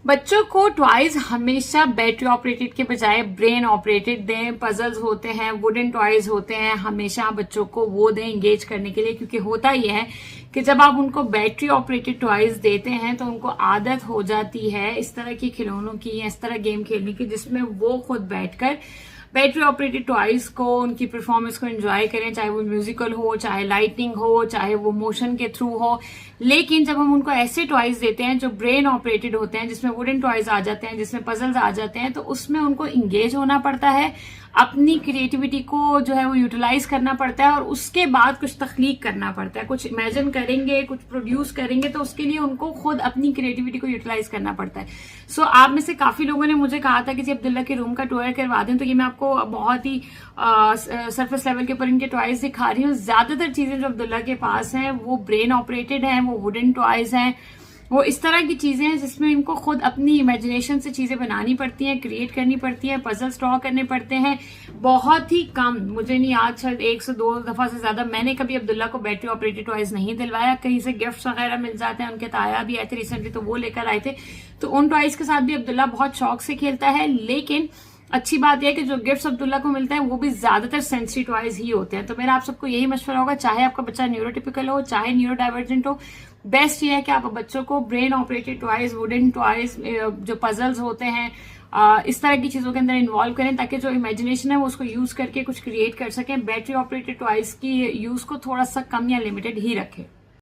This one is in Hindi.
बच्चों को टॉयज हमेशा बैटरी ऑपरेटेड के बजाय ब्रेन ऑपरेटेड दें। पजल्स होते हैं, वुडन टॉयज होते हैं, हमेशा बच्चों को वो दें एंगेज करने के लिए, क्योंकि होता यह है कि जब आप उनको बैटरी ऑपरेटेड टॉयज देते हैं तो उनको आदत हो जाती है इस तरह के खिलौनों की या इस तरह गेम खेलने की जिसमें वो खुद बैठकर बैटरी ऑपरेटेड टॉयज को, उनकी परफॉर्मेंस को एंजॉय करें, चाहे वो म्यूजिकल हो, चाहे लाइटिंग हो, चाहे वो मोशन के थ्रू हो। लेकिन जब हम उनको ऐसे टॉयज देते हैं जो ब्रेन ऑपरेटेड होते हैं, जिसमें वुडन टॉयज आ जाते हैं, जिसमें पजल्स आ जाते हैं, तो उसमें उनको इंगेज होना पड़ता है, अपनी क्रिएटिविटी को जो है वो यूटिलाइज करना पड़ता है और उसके बाद कुछ तख्लीक करना पड़ता है, कुछ इमेजिन करेंगे, कुछ प्रोड्यूस करेंगे, तो उसके लिए उनको खुद अपनी क्रिएटिविटी को यूटिलाइज करना पड़ता है। सो आप में से काफी लोगों ने मुझे कहा था कि जी अब्दुल्ला के रूम का टॉय करवा दें, तो ये मैं आपको बहुत ही सरफेस लेवल के ऊपर इनके टॉयज दिखा रही हूँ। ज्यादातर चीजें जो अब्दुल्ला के पास हैं वो ब्रेन ऑपरेटेड हैं, वो वुडन टॉयज हैं, वो इस तरह की चीजें हैं जिसमें इनको खुद अपनी इमेजिनेशन से चीजें बनानी पड़ती हैं, क्रिएट करनी पड़ती हैं, पजल्स ड्रॉ करने पड़ते हैं। बहुत ही कम, मुझे नहीं याद, शायद 1 से 2 दफा से ज्यादा मैंने कभी अब्दुल्ला को बैटरी ऑपरेटेड टॉयज नहीं दिलवाया। कहीं से गिफ्ट्स वगैरह मिल जाते हैं, उनके ताया भी आए थे रिसेंटली तो वो लेकर आए थे, तो उन टॉयज के साथ भी अब्दुल्ला बहुत शौक से खेलता है। लेकिन अच्छी बात यह है कि जो गिफ्ट्स अब्दुल्ला को मिलते हैं वो भी ज्यादातर सेंसरी टॉयज ही होते हैं। तो मेरा आप सबको यही मशवरा होगा, चाहे आपका बच्चा न्यूरोटिपिकल हो, चाहे न्यूरो डाइवर्जेंट हो, बेस्ट ये है कि आप बच्चों को brain operated toys, wooden toys, जो पजल्स होते हैं, इस तरह की चीजों के अंदर इन्वॉल्व करें ताकि जो इमेजिनेशन है वो उसको यूज करके कुछ क्रिएट कर सकें। बैटरी ऑपरेटेड टॉयज की यूज को थोड़ा सा कम या लिमिटेड ही रखें।